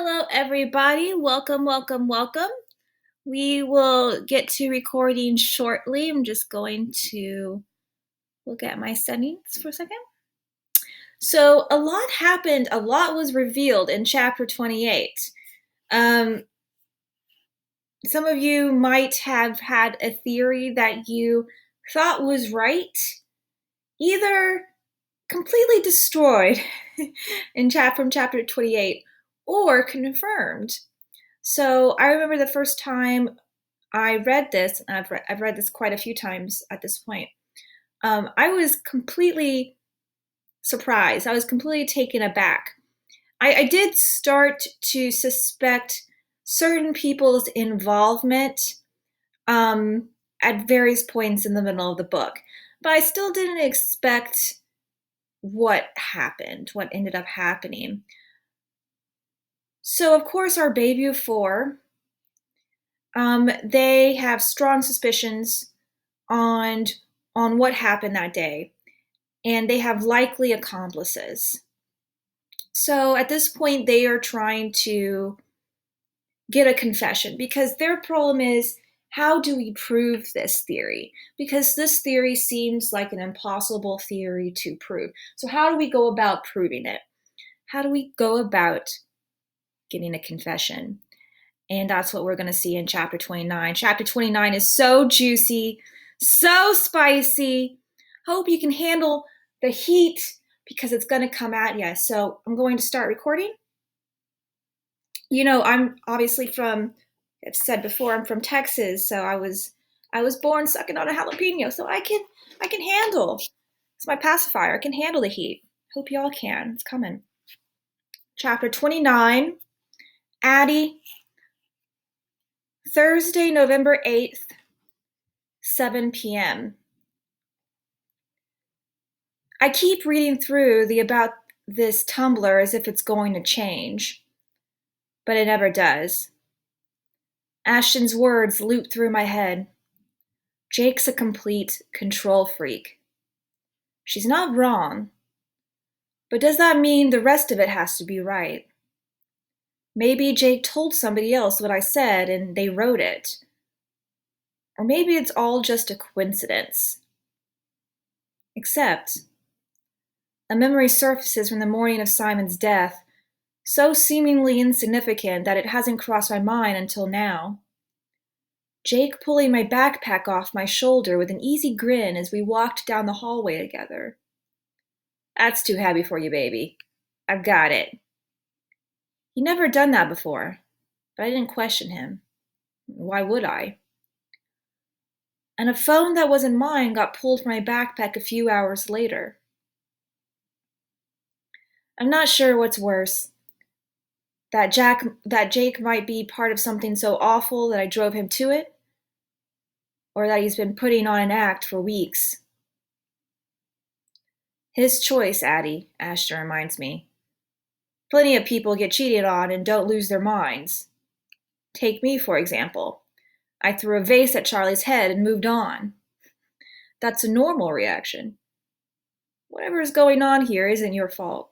Hello, everybody. Welcome, welcome, welcome. We will get to recording shortly. I'm just going to look at my settings for a second. So, a lot happened, a lot was revealed in chapter 28. Um, some of you might have had a theory that you thought was right, either completely destroyed from chapter 28 or confirmed. So I remember the first time I read this, and I've read this quite a few times at this point. I was completely surprised. I was completely taken aback. I did start to suspect certain people's involvement at various points in the middle of the book, but I still didn't expect what happened, what ended up happening. So, of course, our baby of four, they have strong suspicions on what happened that day, and they have likely accomplices. So at this point, they are trying to get a confession because their problem is, how do we prove this theory? Because this theory seems like an impossible theory to prove. So how do we go about proving it? How do we go about getting a confession? And that's what we're going to see in chapter 29. Chapter 29 is so juicy, so spicy. Hope you can handle the heat because it's going to come at you. So I'm going to start recording. You know, I'm obviously I've said before, I'm from Texas. So I was born sucking on a jalapeno. So I can handle, it's my pacifier. I can handle the heat. Hope y'all can. It's coming. Chapter 29, Addie, Thursday, November 8th, 7 p.m. I keep reading through the about this Tumblr as if it's going to change, but it never does. Ashton's words loop through my head. Jake's a complete control freak. She's not wrong, but does that mean the rest of it has to be right? Maybe Jake told somebody else what I said and they wrote it. Or maybe it's all just a coincidence. Except, a memory surfaces from the morning of Simon's death, so seemingly insignificant that it hasn't crossed my mind until now. Jake pulling my backpack off my shoulder with an easy grin as we walked down the hallway together. That's too heavy for you, baby. I've got it. He'd never done that before, but I didn't question him. Why would I? And a phone that wasn't mine got pulled from my backpack a few hours later. I'm not sure what's worse. That Jake might be part of something so awful that I drove him to it, or that he's been putting on an act for weeks. His choice, Addie, Ashton reminds me. Plenty of people get cheated on and don't lose their minds. Take me, for example. I threw a vase at Charlie's head and moved on. That's a normal reaction. Whatever is going on here isn't your fault.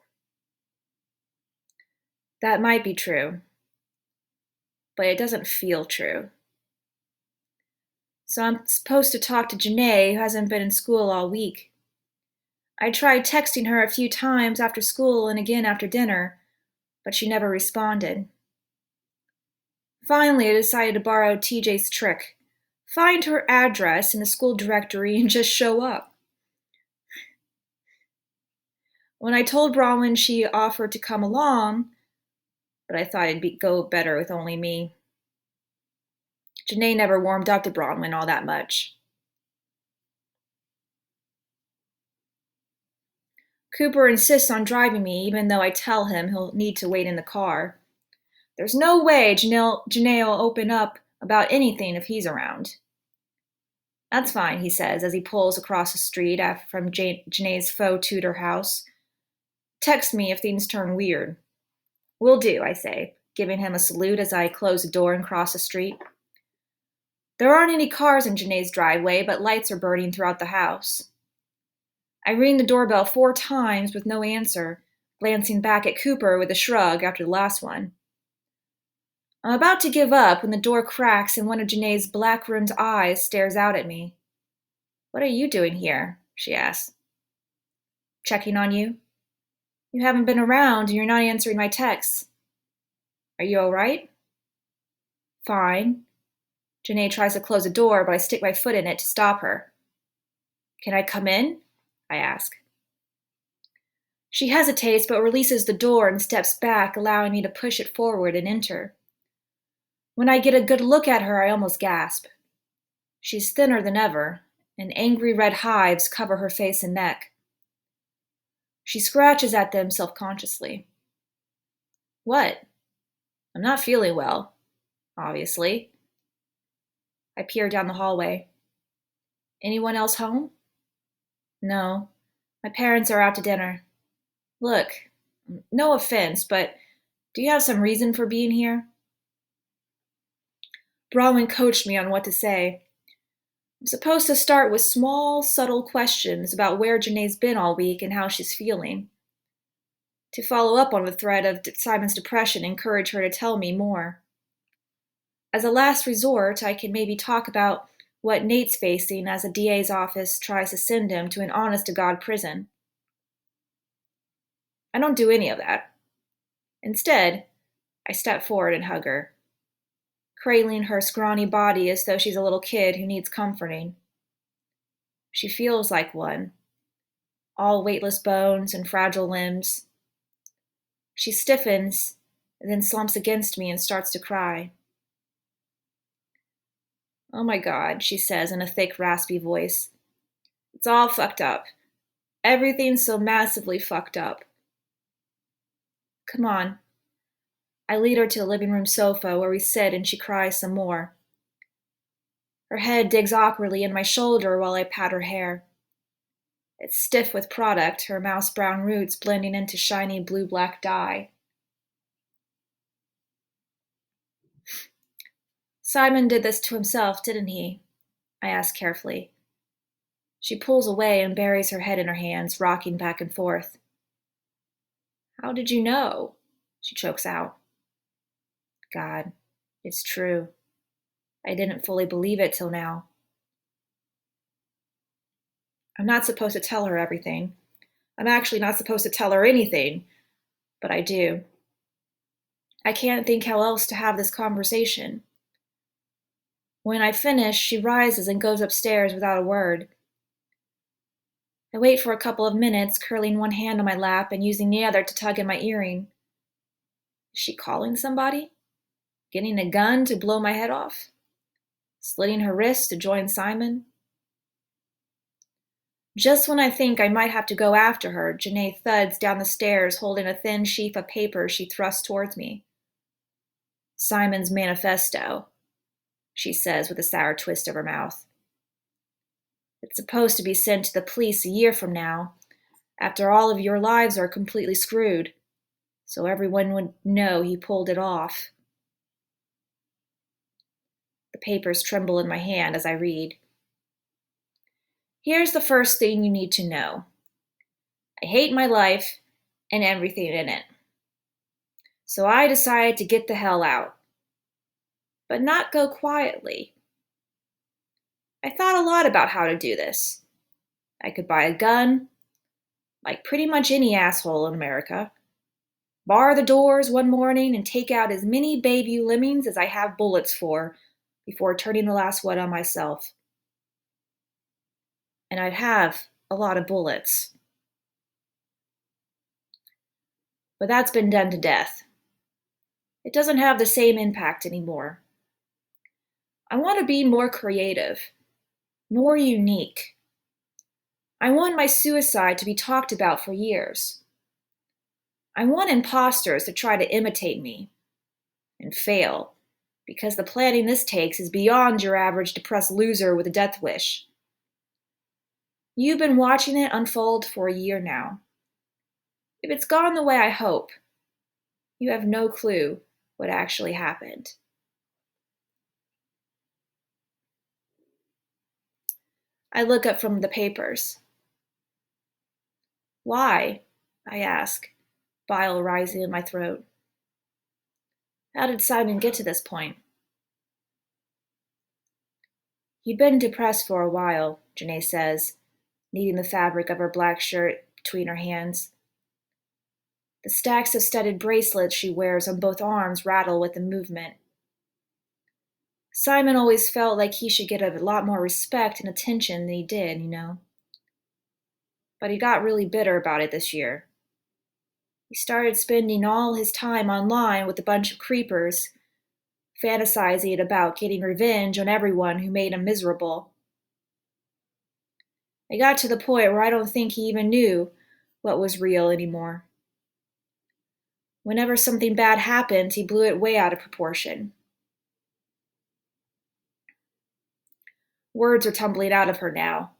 That might be true, but it doesn't feel true. So I'm supposed to talk to Janae, who hasn't been in school all week. I tried texting her a few times after school and again after dinner, but she never responded. Finally, I decided to borrow TJ's trick. Find her address in the school directory and just show up. When I told Bronwyn, she offered to come along, but I thought it'd go better with only me. Janae never warmed up to Bronwyn all that much. Cooper insists on driving me, even though I tell him he'll need to wait in the car. There's no way Janae will open up about anything if he's around. That's fine, he says as he pulls across the street from Janae's faux Tudor house. Text me if things turn weird. Will do, I say, giving him a salute as I close the door and cross the street. There aren't any cars in Janae's driveway, but lights are burning throughout the house. I ring the doorbell 4 times with no answer, glancing back at Cooper with a shrug after the last one. I'm about to give up when the door cracks and one of Janae's black-rimmed eyes stares out at me. "What are you doing here?" she asks. "Checking on you. You haven't been around and you're not answering my texts. Are you all right?" "Fine." Janae tries to close the door, but I stick my foot in it to stop her. "Can I come in?" I ask. She hesitates but releases the door and steps back, allowing me to push it forward and enter. When I get a good look at her, I almost gasp. She's thinner than ever, and angry red hives cover her face and neck. She scratches at them self-consciously. "What?" "I'm not feeling well, obviously." I peer down the hallway. "Anyone else home?" "No. My parents are out to dinner." "Look, no offense, but do you have some reason for being here?" Bronwyn coached me on what to say. I'm supposed to start with small, subtle questions about where Janae's been all week and how she's feeling. To follow up on the thread of Simon's depression, encourage her to tell me more. As a last resort, I can maybe talk about what Nate's facing as the DA's office tries to send him to an honest-to-God prison. I don't do any of that. Instead, I step forward and hug her, cradling her scrawny body as though she's a little kid who needs comforting. She feels like one, all weightless bones and fragile limbs. She stiffens, and then slumps against me and starts to cry. "Oh my God," she says in a thick, raspy voice. "It's all fucked up. Everything's so massively fucked up." "Come on." I lead her to the living room sofa where we sit and she cries some more. Her head digs awkwardly in my shoulder while I pat her hair. It's stiff with product, her mouse brown roots blending into shiny blue-black dye. "Simon did this to himself, didn't he?" I ask carefully. She pulls away and buries her head in her hands, rocking back and forth. "How did you know?" she chokes out. God, it's true. I didn't fully believe it till now. I'm not supposed to tell her everything. I'm actually not supposed to tell her anything, but I do. I can't think how else to have this conversation. When I finish, she rises and goes upstairs without a word. I wait for a couple of minutes, curling one hand on my lap and using the other to tug at my earring. Is she calling somebody? Getting a gun to blow my head off? Slitting her wrist to join Simon? Just when I think I might have to go after her, Janae thuds down the stairs holding a thin sheaf of paper she thrusts towards me. "Simon's manifesto," she says with a sour twist of her mouth. "It's supposed to be sent to the police a year from now, after all of your lives are completely screwed, so everyone would know he pulled it off." The papers tremble in my hand as I read. "Here's the first thing you need to know. I hate my life and everything in it. So I decided to get the hell out. But not go quietly. I thought a lot about how to do this. I could buy a gun, like pretty much any asshole in America, bar the doors one morning and take out as many baby lemmings as I have bullets for before turning the last one on myself. And I'd have a lot of bullets. But that's been done to death. It doesn't have the same impact anymore. I want to be more creative, more unique. I want my suicide to be talked about for years. I want imposters to try to imitate me and fail, because the planning this takes is beyond your average depressed loser with a death wish. You've been watching it unfold for a year now. If it's gone the way I hope, you have no clue what actually happened." I look up from the papers. "Why?" I ask, bile rising in my throat. How did Simon get to this point? He'd been depressed for a while, Janae says, kneading the fabric of her black shirt between her hands. The stacks of studded bracelets she wears on both arms rattle with the movement. Simon always felt like he should get a lot more respect and attention than he did, But he got really bitter about it this year. He started spending all his time online with a bunch of creepers, fantasizing about getting revenge on everyone who made him miserable. It got to the point where I don't think he even knew what was real anymore. Whenever something bad happened, he blew it way out of proportion. Words are tumbling out of her now.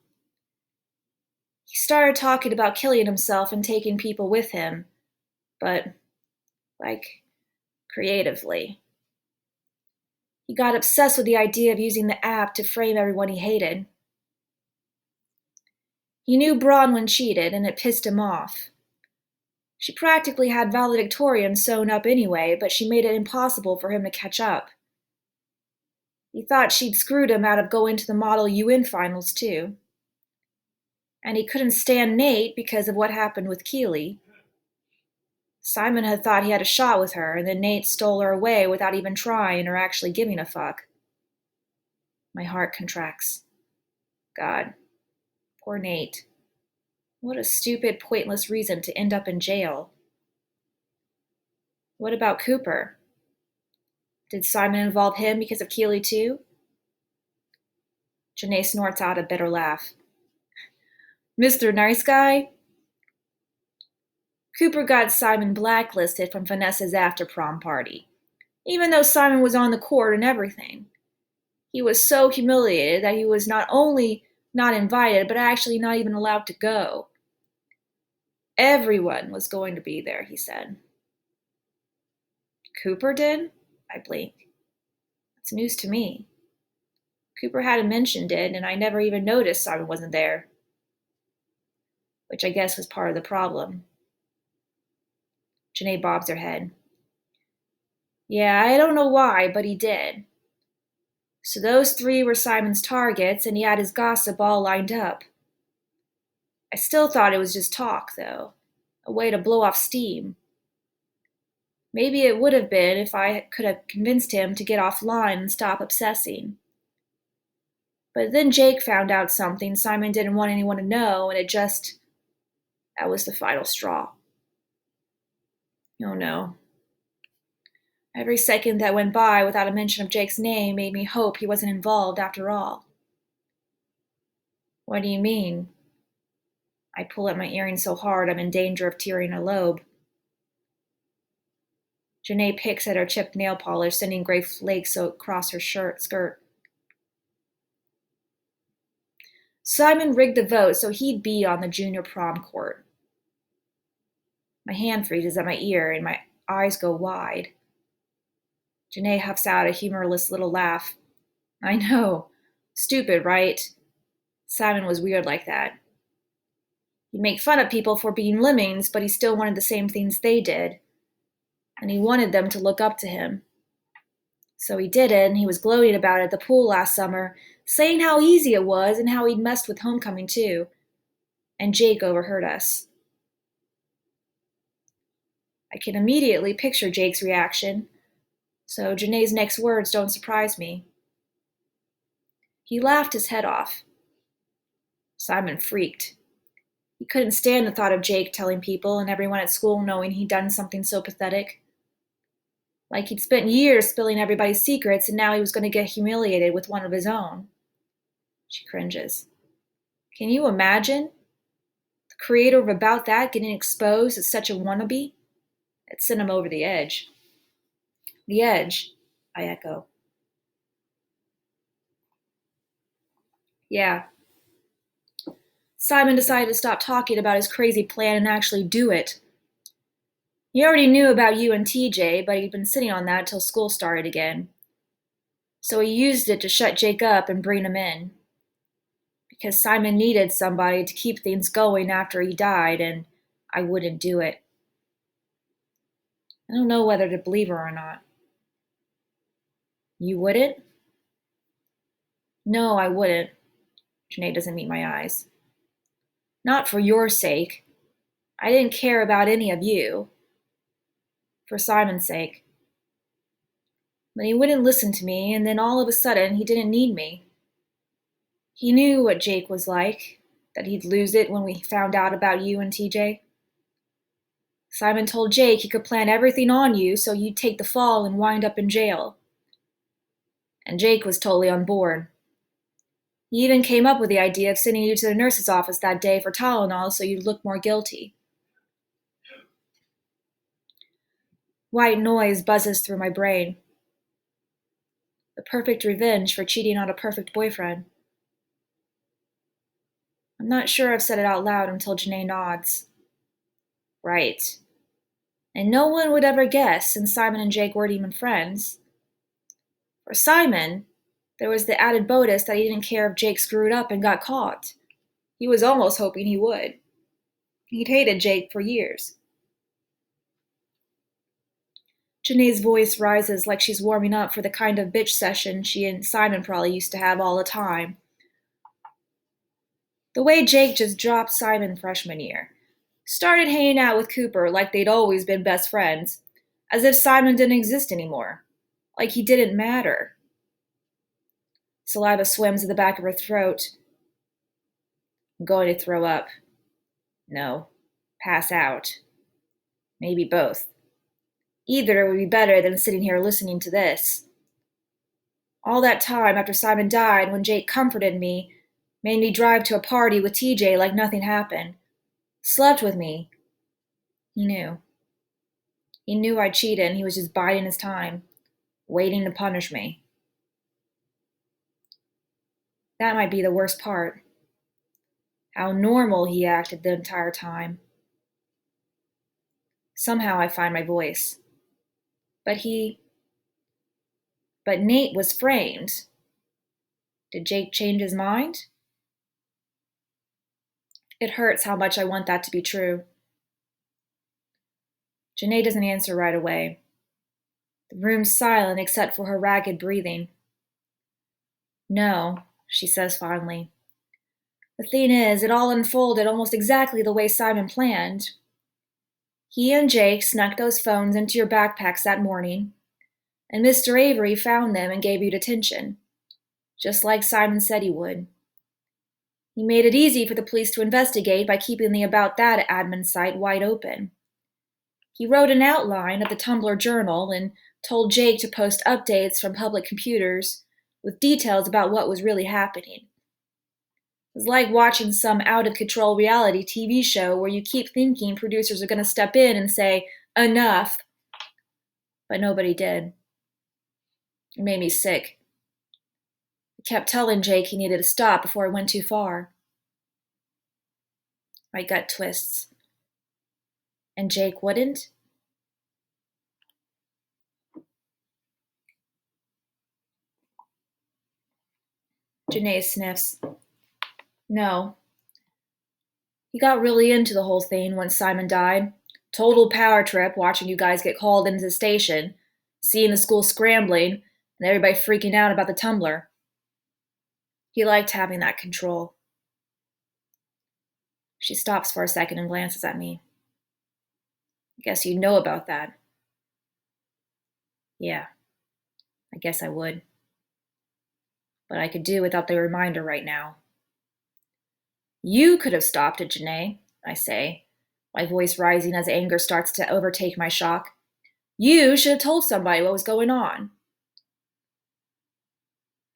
He started talking about killing himself and taking people with him, but, creatively. He got obsessed with the idea of using the app to frame everyone he hated. He knew Bronwyn cheated, and it pissed him off. She practically had valedictorian sewn up anyway, but she made it impossible for him to catch up. He thought she'd screwed him out of going to the Model UN finals, too. And he couldn't stand Nate because of what happened with Keeley. Simon had thought he had a shot with her, and then Nate stole her away without even trying or actually giving a fuck. My heart contracts. God. Poor Nate. What a stupid, pointless reason to end up in jail. What about Cooper? Did Simon involve him because of Keeley too? Janae snorts out a bitter laugh. Mr. Nice Guy? Cooper got Simon blacklisted from Vanessa's after-prom party, even though Simon was on the court and everything. He was so humiliated that he was not only not invited, but actually not even allowed to go. Everyone was going to be there, he said. Cooper did? I blinked. It's news to me. Cooper hadn't mentioned it, and I never even noticed Simon wasn't there. Which I guess was part of the problem. Janae bobs her head. Yeah, I don't know why, but he did. So those three were Simon's targets, and he had his gossip all lined up. I still thought it was just talk, though. A way to blow off steam. Maybe it would have been if I could have convinced him to get offline and stop obsessing. But then Jake found out something Simon didn't want anyone to know, and that was the final straw. Oh no. Every second that went by without a mention of Jake's name made me hope he wasn't involved after all. What do you mean? I pull at my earring so hard I'm in danger of tearing a lobe. Janae picks at her chipped nail polish, sending gray flakes across her skirt. Simon rigged the vote so he'd be on the junior prom court. My hand freezes at my ear and my eyes go wide. Janae huffs out a humorless little laugh. I know. Stupid, right? Simon was weird like that. He'd make fun of people for being lemmings, but he still wanted the same things they did. And he wanted them to look up to him. So he did it, and he was gloating about it at the pool last summer, saying how easy it was and how he'd messed with homecoming too. And Jake overheard us. I can immediately picture Jake's reaction, so Janae's next words don't surprise me. He laughed his head off. Simon freaked. He couldn't stand the thought of Jake telling people and everyone at school knowing he'd done something so pathetic. Like he'd spent years spilling everybody's secrets and now he was going to get humiliated with one of his own. She cringes. Can you imagine? The creator of About That getting exposed as such a wannabe? It sent him over the edge. The edge, I echo. Yeah. Simon decided to stop talking about his crazy plan and actually do it. He already knew about you and TJ, but he'd been sitting on that till school started again. So he used it to shut Jake up and bring him in. Because Simon needed somebody to keep things going after he died, and I wouldn't do it. I don't know whether to believe her or not. You wouldn't? No, I wouldn't. Janae doesn't meet my eyes. Not for your sake. I didn't care about any of you. For Simon's sake. But he wouldn't listen to me, and then all of a sudden he didn't need me. He knew what Jake was like, that he'd lose it when we found out about you and TJ. Simon told Jake he could plan everything on you so you'd take the fall and wind up in jail. And Jake was totally on board. He even came up with the idea of sending you to the nurse's office that day for Tylenol so you'd look more guilty. White noise buzzes through my brain. The perfect revenge for cheating on a perfect boyfriend. I'm not sure I've said it out loud until Janae nods. Right. And no one would ever guess, since Simon and Jake weren't even friends. For Simon, there was the added bonus that he didn't care if Jake screwed up and got caught. He was almost hoping he would. He'd hated Jake for years. Janae's voice rises like she's warming up for the kind of bitch session she and Simon probably used to have all the time. The way Jake just dropped Simon freshman year. Started hanging out with Cooper like they'd always been best friends. As if Simon didn't exist anymore. Like he didn't matter. Saliva swims at the back of her throat. I'm going to throw up. No. Pass out. Maybe both. Either would be better than sitting here listening to this. All that time after Simon died, when Jake comforted me, made me drive to a party with TJ like nothing happened. Slept with me. He knew. He knew I cheated and he was just biding his time, waiting to punish me. That might be the worst part. How normal he acted the entire time. Somehow I find my voice. But Nate was framed. Did Jake change his mind? It hurts how much I want that to be true. Janae doesn't answer right away. The room's silent except for her ragged breathing. No, she says finally. The thing is, it all unfolded almost exactly the way Simon planned. He and Jake snuck those phones into your backpacks that morning, and Mr. Avery found them and gave you detention, just like Simon said he would. He made it easy for the police to investigate by keeping the About That admin site wide open. He wrote an outline of the Tumblr journal and told Jake to post updates from public computers with details about what was really happening. It was like watching some out-of-control reality TV show where you keep thinking producers are going to step in and say, enough. But nobody did. It made me sick. I kept telling Jake he needed to stop before it went too far. My gut twists. And Jake wouldn't? Janae sniffs. No. He got really into the whole thing once Simon died. Total power trip watching you guys get called into the station, seeing the school scrambling, and everybody freaking out about the tumbler. He liked having that control. She stops for a second and glances at me. I guess you know about that. Yeah, I guess I would. But I could do without the reminder right now. You could have stopped it, Janae, I say, my voice rising as anger starts to overtake my shock. You should have told somebody what was going on.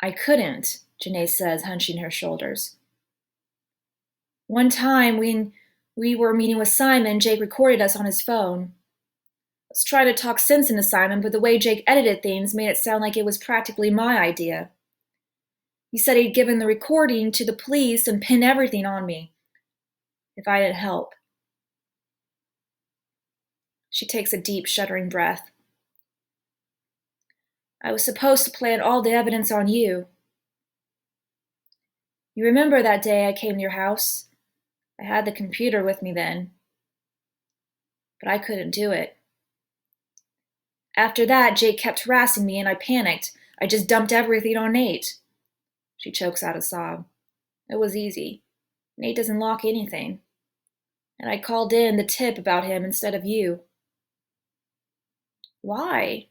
I couldn't, Janae says, hunching her shoulders. One time when we were meeting with Simon, Jake recorded us on his phone. I was trying to talk sense into Simon, but the way Jake edited things made it sound like it was practically my idea. He said he'd given the recording to the police and pinned everything on me, if I didn't help. She takes a deep, shuddering breath. I was supposed to plant all the evidence on you. You remember that day I came to your house? I had the computer with me then. But I couldn't do it. After that, Jake kept harassing me and I panicked. I just dumped everything on Nate. She chokes out a sob. It was easy. Nate doesn't lock anything. And I called in the tip about him instead of you. Why?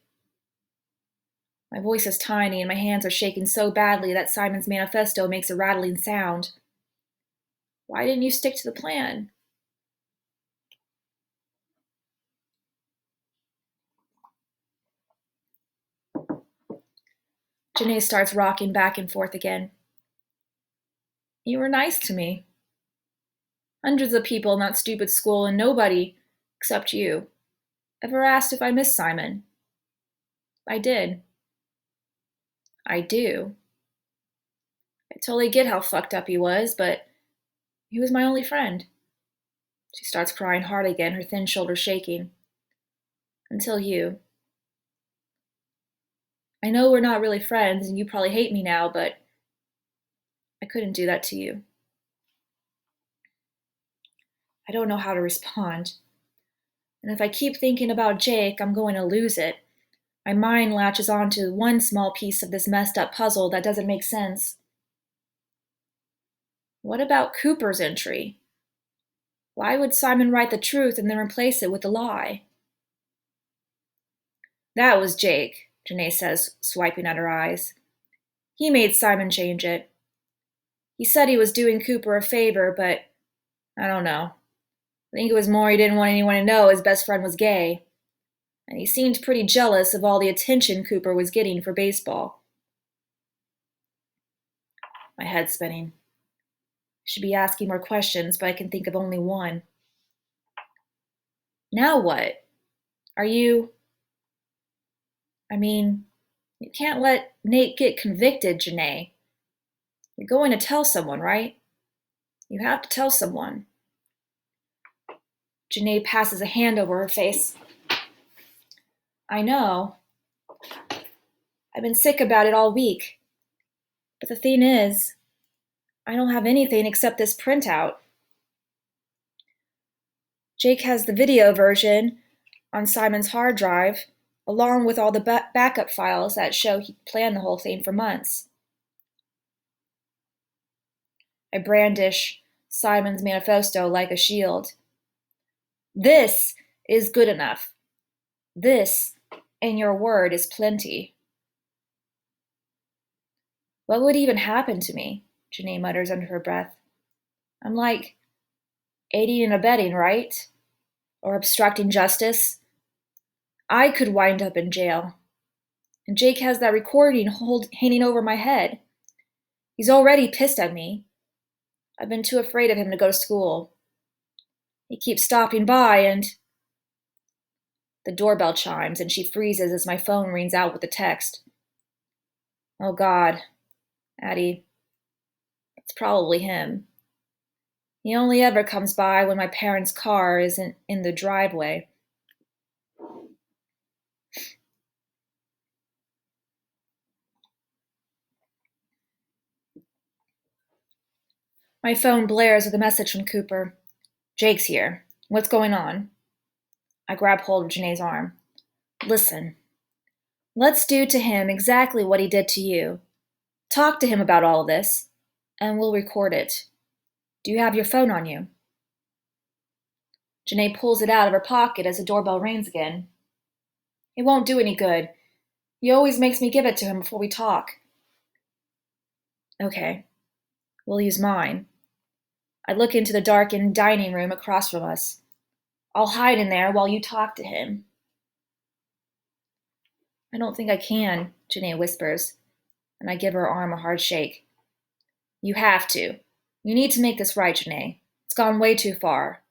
My voice is tiny and my hands are shaking so badly that Simon's manifesto makes a rattling sound. Why didn't you stick to the plan? Janae starts rocking back and forth again. You were nice to me. Hundreds of people in that stupid school and nobody, except you, ever asked if I missed Simon. I did. I do. I totally get how fucked up he was, but he was my only friend. She starts crying hard again, her thin shoulders shaking. Until you. I know we're not really friends and you probably hate me now, but I couldn't do that to you. I don't know how to respond. And if I keep thinking about Jake, I'm going to lose it. My mind latches onto one small piece of this messed up puzzle that doesn't make sense. What about Cooper's entry? Why would Simon write the truth and then replace it with a lie? That was Jake, Janae says, swiping at her eyes. He made Simon change it. He said he was doing Cooper a favor, but I don't know. I think it was more he didn't want anyone to know his best friend was gay. And he seemed pretty jealous of all the attention Cooper was getting for baseball. My head's spinning. I should be asking more questions, but I can think of only one. Now what? You can't let Nate get convicted, Janae. You're going to tell someone, right? You have to tell someone. Janae passes a hand over her face. I know. I've been sick about it all week. But the thing is, I don't have anything except this printout. Jake has the video version on Simon's hard drive, along with all the backup files that show he planned the whole thing for months. I brandish Simon's manifesto like a shield. This is good enough. This, in your word, is plenty. What would even happen to me? Janae mutters under her breath. I'm like aiding and abetting, right? Or obstructing justice. I could wind up in jail. And Jake has that recording hanging over my head. He's already pissed at me. I've been too afraid of him to go to school. He keeps stopping by and... The doorbell chimes and she freezes as my phone rings out with a text. Oh God, Addie, it's probably him. He only ever comes by when my parents' car isn't in the driveway. My phone blares with a message from Cooper. Jake's here. What's going on? I grab hold of Janae's arm. Listen. Let's do to him exactly what he did to you. Talk to him about all of this, and we'll record it. Do you have your phone on you? Janae pulls it out of her pocket as the doorbell rings again. It won't do any good. He always makes me give it to him before we talk. Okay, we'll use mine. I look into the darkened dining room across from us. I'll hide in there while you talk to him. I don't think I can, Janae whispers, and I give her arm a hard shake. You have to. You need to make this right, Janae. It's gone way too far.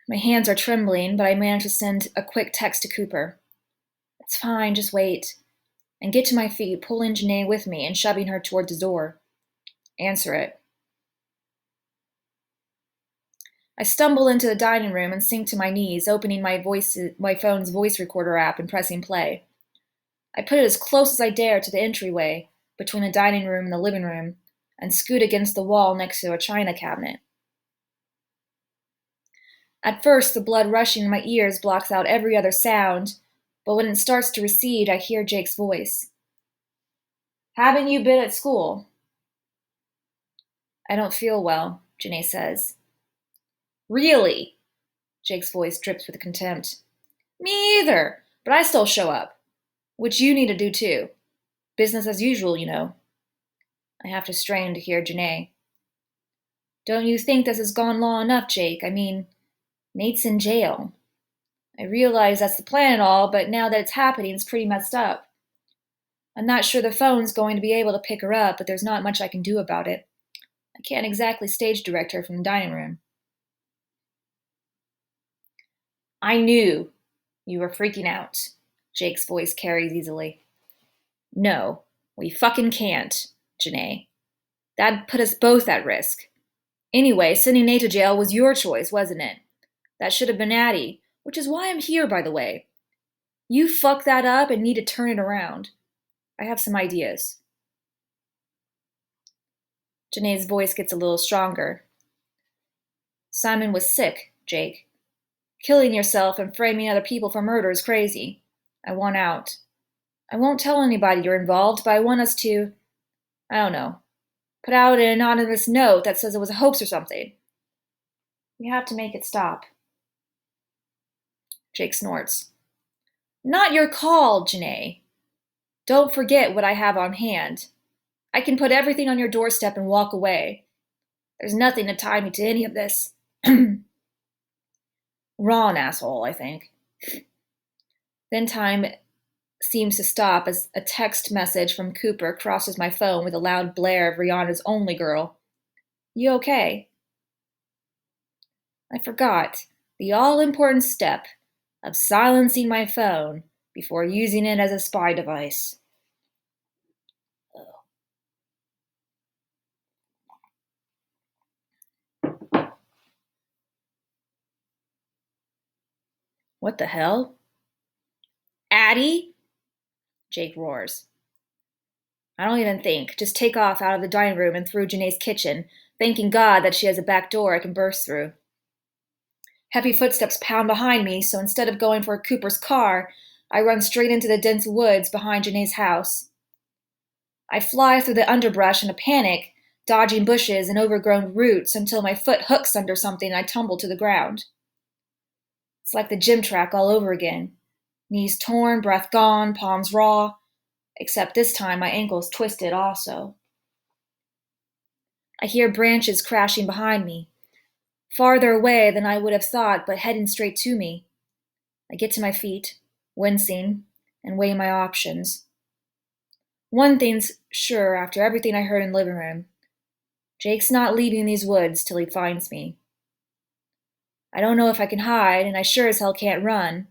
My hands are trembling, but I manage to send a quick text to Cooper. It's fine, just wait. And get to my feet, pulling Janae with me and shoving her toward the door. Answer it. I stumble into the dining room and sink to my knees, opening my phone's voice recorder app and pressing play. I put it as close as I dare to the entryway, between the dining room and the living room, and scoot against the wall next to a china cabinet. At first, the blood rushing in my ears blocks out every other sound, But when it starts to recede, I hear Jake's voice. Haven't you been at school? I don't feel well, Janae says. Really? Jake's voice drips with contempt. Me either, but I still show up. Which you need to do too. Business as usual, you know. I have to strain to hear Janae. Don't you think this has gone long enough, Jake? I mean, Nate's in jail. I realize that's the plan and all, but now that it's happening, it's pretty messed up. I'm not sure the phone's going to be able to pick her up, but there's not much I can do about it. I can't exactly stage direct her from the dining room. I knew you were freaking out, Jake's voice carries easily. No, we fucking can't, Janae. That'd put us both at risk. Anyway, sending Nate to jail was your choice, wasn't it? That should have been Addie, which is why I'm here, by the way. You fucked that up and need to turn it around. I have some ideas. Janae's voice gets a little stronger. Simon was sick, Jake. Killing yourself and framing other people for murder is crazy. I want out. I won't tell anybody you're involved, but I want us to, I don't know, put out an anonymous note that says it was a hoax or something. We have to make it stop. Jake snorts. Not your call, Janae. Don't forget what I have on hand. I can put everything on your doorstep and walk away. There's nothing to tie me to any of this. Wrong, asshole, I think. Then time seems to stop as a text message from Cooper crosses my phone with a loud blare of Rihanna's Only Girl. You okay? I forgot the all-important step of silencing my phone before using it as a spy device. What the hell? Addie? Jake roars. I don't even think. Just take off out of the dining room and through Janae's kitchen, thanking God that she has a back door I can burst through. Heavy footsteps pound behind me, so instead of going for Cooper's car, I run straight into the dense woods behind Janae's house. I fly through the underbrush in a panic, dodging bushes and overgrown roots until my foot hooks under something and I tumble to the ground. It's like the gym track all over again. Knees torn, breath gone, palms raw, except this time my ankle's twisted also. I hear branches crashing behind me, farther away than I would have thought, but heading straight to me. I get to my feet, wincing, and weigh my options. One thing's sure after everything I heard in the living room. Jake's not leaving these woods till he finds me. I don't know if I can hide, and I sure as hell can't run.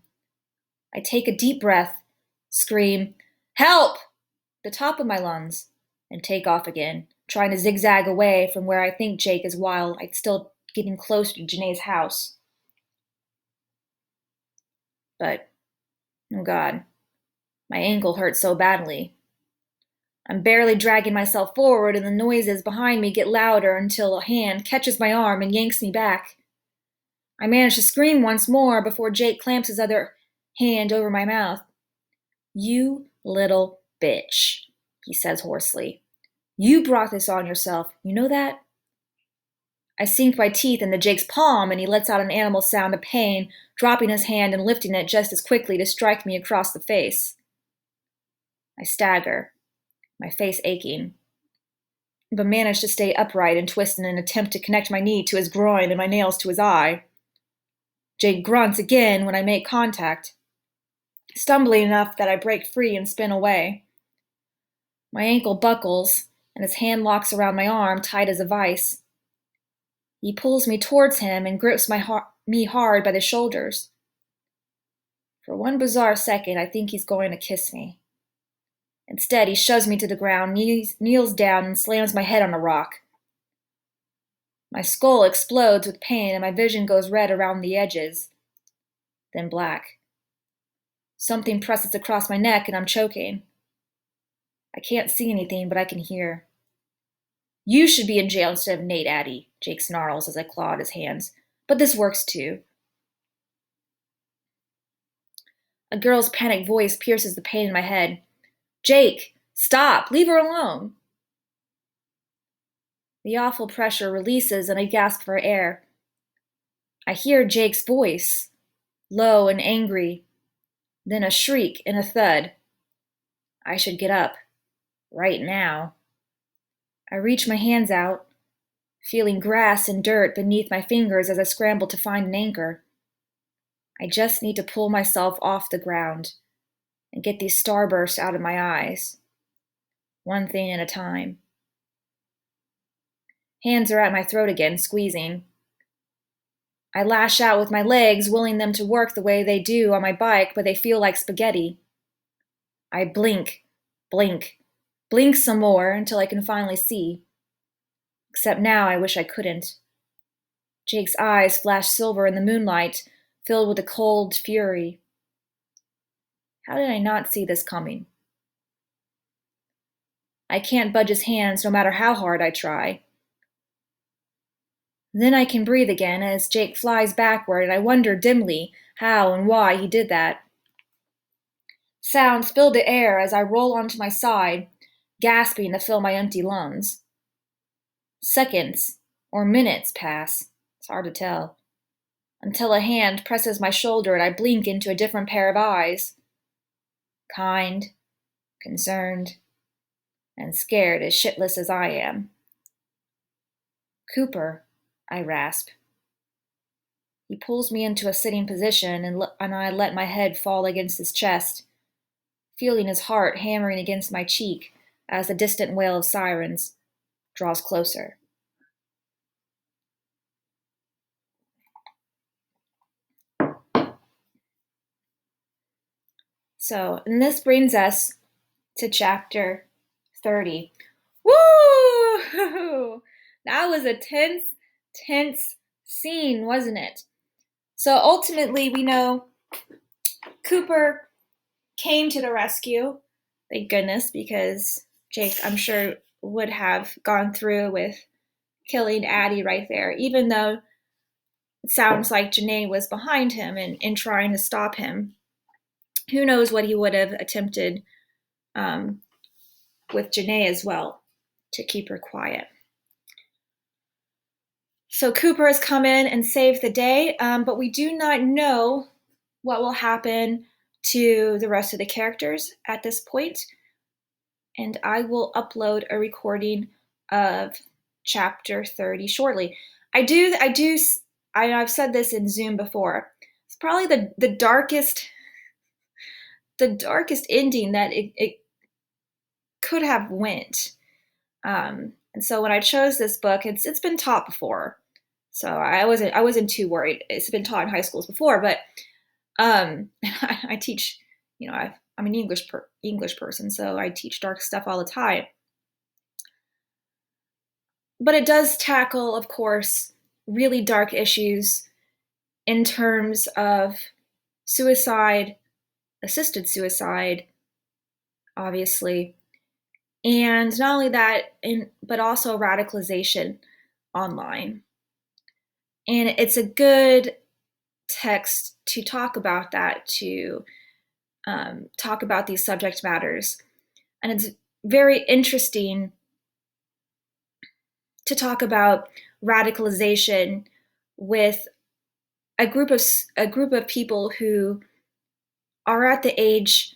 I take a deep breath, scream, "Help!" at the top of my lungs, and take off again, trying to zigzag away from where I think Jake is while I'm still getting closer to Janae's house. But, oh God, my ankle hurts so badly. I'm barely dragging myself forward, and the noises behind me get louder until a hand catches my arm and yanks me back. I manage to scream once more before Jake clamps his other hand over my mouth. You little bitch, he says hoarsely. You brought this on yourself, you know that? I sink my teeth into Jake's palm, and he lets out an animal sound of pain, dropping his hand and lifting it just as quickly to strike me across the face. I stagger, my face aching, but manage to stay upright and twist in an attempt to connect my knee to his groin and my nails to his eye. Jake grunts again when I make contact, stumbling enough that I break free and spin away. My ankle buckles, and his hand locks around my arm, tight as a vice. He pulls me towards him and grips me hard by the shoulders. For one bizarre second, I think he's going to kiss me. Instead, he shoves me to the ground, kneels down, and slams my head on a rock. My skull explodes with pain, and my vision goes red around the edges, then black. Something presses across my neck, and I'm choking. I can't see anything, but I can hear. You should be in jail instead of Nate, Addie, Jake snarls as I claw at his hands. But this works too. A girl's panicked voice pierces the pain in my head. "Jake, stop! Leave her alone!" The awful pressure releases and I gasp for air. I hear Jake's voice, low and angry, then a shriek and a thud. I should get up, right now. I reach my hands out, feeling grass and dirt beneath my fingers as I scramble to find an anchor. I just need to pull myself off the ground and get these starbursts out of my eyes, one thing at a time. Hands are at my throat again, squeezing. I lash out with my legs, willing them to work the way they do on my bike, but they feel like spaghetti. I blink, blink, blink some more until I can finally see. Except now I wish I couldn't. Jake's eyes flash silver in the moonlight, filled with a cold fury. How did I not see this coming? I can't budge his hands no matter how hard I try. Then I can breathe again as Jake flies backward, and I wonder dimly how and why he did that. Sounds fill the air as I roll onto my side, gasping to fill my empty lungs. Seconds or minutes pass, it's hard to tell, until a hand presses my shoulder and I blink into a different pair of eyes. Kind, concerned, and scared as shitless as I am. "Cooper," I rasp. He pulls me into a sitting position and I let my head fall against his chest, feeling his heart hammering against my cheek as the distant wail of sirens draws closer. And this brings us to chapter 30. Woo! That was a tense scene, wasn't it? So ultimately, we know Cooper came to the rescue. Thank goodness, because Jake, I'm sure, would have gone through with killing Addie right there, even though it sounds like Janae was behind him and trying to stop him. Who knows what he would have attempted with Janae as well to keep her quiet. So Cooper has come in and saved the day, but we do not know what will happen to the rest of the characters at this point. And I will upload a recording of chapter 30 shortly. I've said this in Zoom before. It's probably the darkest ending that it could have went. And so when I chose this book, it's been taught before, so I wasn't too worried. It's been taught in high schools before, but I teach. I'm an English person, so I teach dark stuff all the time. But it does tackle, of course, really dark issues in terms of suicide, assisted suicide, obviously. And not only that, but also radicalization online. And it's a good text to talk about that, to talk about these subject matters. And it's very interesting to talk about radicalization with a group of people who are at the age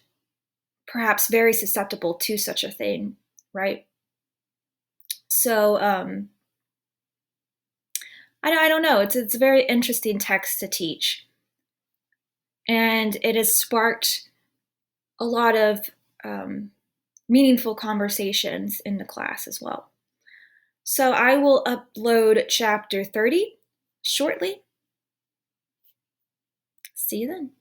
perhaps very susceptible to such a thing, right? So I don't know. It's a very interesting text to teach, and it has sparked a lot of meaningful conversations in the class as well. So I will upload chapter 30 shortly. See you then.